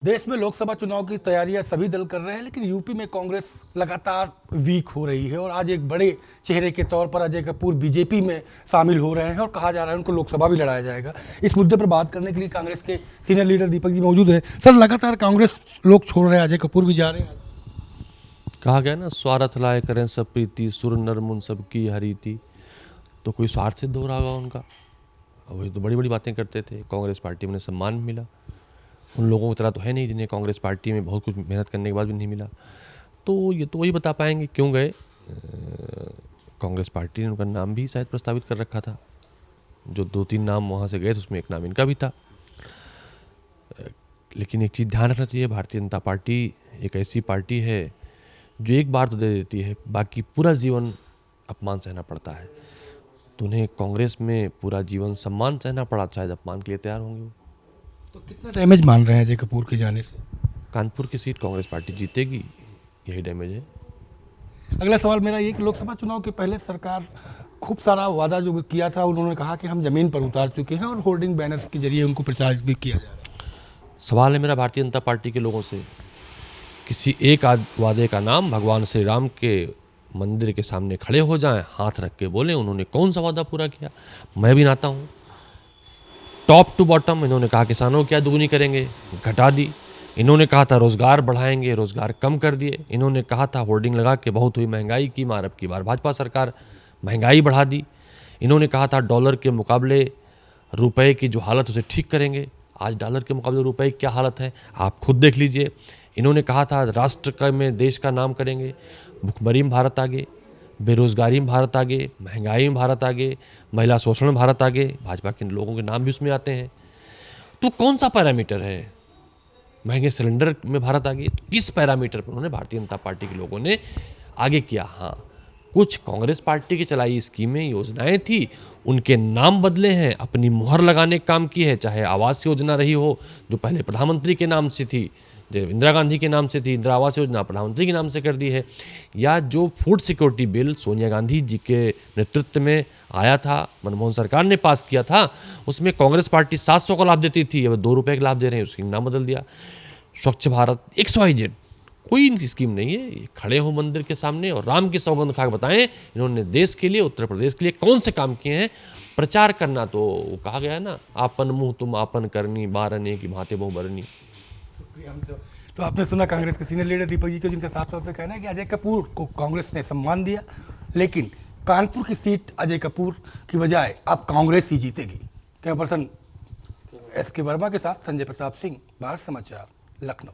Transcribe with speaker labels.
Speaker 1: देश में लोकसभा चुनाव की तैयारियां सभी दल कर रहे हैं, लेकिन यूपी में कांग्रेस लगातार वीक हो रही है और आज एक बड़े चेहरे के तौर पर अजय कपूर बीजेपी में शामिल हो रहे हैं और कहा जा रहा है उनको लोकसभा भी लड़ाया जाएगा। इस मुद्दे पर बात करने के लिए कांग्रेस के सीनियर लीडर दीपक जी मौजूद हैं। सर, लगातार कांग्रेस लोग छोड़ रहे हैं, अजय कपूर भी जा रहे हैं।
Speaker 2: कहा गया ना, स्वार्थ लाए करें सब प्रीति, सुर नर मुन सबकी हरी थी। तो कोई स्वार्थ सिद्ध हो रहा होगा उनका। वही तो बड़ी बड़ी बातें करते थे, कांग्रेस पार्टी में सम्मान मिला। उन लोगों की तरह तो है नहीं जिन्हें कांग्रेस पार्टी में बहुत कुछ मेहनत करने के बाद भी नहीं मिला। तो ये तो वही बता पाएंगे क्यों गए। कांग्रेस पार्टी ने उनका नाम भी शायद प्रस्तावित कर रखा था। जो 2-3 नाम वहाँ से गए थे उसमें एक नाम इनका भी था। लेकिन एक चीज़ ध्यान रखना चाहिए, भारतीय जनता पार्टी एक ऐसी पार्टी है जो एक बार तो दे देती है, बाकी पूरा जीवन अपमान सहना पड़ता है। तो उन्हें कांग्रेस में पूरा जीवन सम्मान सहना पड़ा, शायद अपमान के लिए तैयार होंगे वो।
Speaker 1: तो कितना डैमेज मान रहे हैं अजय कपूर के जाने से?
Speaker 2: कानपुर की सीट कांग्रेस पार्टी जीतेगी, यही डैमेज है।
Speaker 1: अगला सवाल मेरा ये कि लोकसभा चुनाव के पहले सरकार खूब सारा वादा जो किया था, उन्होंने कहा कि हम जमीन पर उतार चुके हैं और होर्डिंग बैनर्स के जरिए उनको प्रचारित भी किया जा रहा है।
Speaker 2: सवाल है मेरा भारतीय जनता पार्टी के लोगों से, किसी एक वादे का नाम भगवान श्री राम के मंदिर के सामने खड़े हो जाएं, हाथ रख के बोलें उन्होंने कौन सा वादा पूरा किया। मैं भी नाता हूँ, टॉप टू बॉटम। इन्होंने कहा किसानों की आय दुगनी करेंगे, घटा दी। इन्होंने कहा था रोजगार बढ़ाएंगे, रोजगार कम कर दिए। इन्होंने कहा था होर्डिंग लगा के बहुत हुई महंगाई की मार, अब की बार भाजपा सरकार महंगाई बढ़ा दी। इन्होंने कहा था डॉलर के मुकाबले रुपए की जो हालत उसे ठीक करेंगे। आज डॉलर के मुकाबले रुपए की क्या हालत है आप खुद देख लीजिए। इन्होंने कहा था राष्ट्र का में देश का नाम करेंगे। भुखमरी में भारत आगे, बेरोजगारी में भारत आगे, महंगाई में भारत आगे, महिला शोषण में भारत आगे। भाजपा के लोगों के नाम भी उसमें आते हैं। तो कौन सा पैरामीटर है? महंगे सिलेंडर में भारत आगे। तो किस पैरामीटर पर उन्होंने भारतीय जनता पार्टी के लोगों ने आगे किया? हाँ, कुछ कांग्रेस पार्टी की चलाई स्कीमें योजनाएं थी, उनके नाम बदले हैं, अपनी मुहर लगाने का काम की है। चाहे आवास योजना रही हो जो पहले प्रधानमंत्री के नाम से थी, जो इंदिरा गांधी के नाम से थी, इंदिरा आवास योजना प्रधानमंत्री के नाम से कर दी है। या जो food security bill Sonia Gandhi ji के नेतृत्व में आया था, मनमोहन सरकार ने पास किया था, उसमें कांग्रेस पार्टी 700 का लाभ देती थी, अब 2 रुपये का लाभ दे रहे हैं, उसकी नाम बदल दिया। स्वच्छ भारत XYZ, कोई इनकी स्कीम नहीं है। ये खड़े हो मंदिर के सामने और राम की सौगंध खा के बताएं इन्होंने देश के लिए, उत्तर प्रदेश के लिए कौन से काम किए हैं। प्रचार करना तो कहा गया है ना, आपन मुंह तुम आपन करनी, बारने की भांति बहु बरनी।
Speaker 1: तो आपने सुना कांग्रेस के सीनियर लीडर दीपक जी को, जिनका साफ तौर पर कहना है कि अजय कपूर को कांग्रेस ने सम्मान दिया, लेकिन कानपुर की सीट अजय कपूर की बजाय अब कांग्रेस ही जीतेगी। कैमरा पर्सन SK वर्मा के साथ संजय प्रताप सिंह, भारत समाचार, लखनऊ।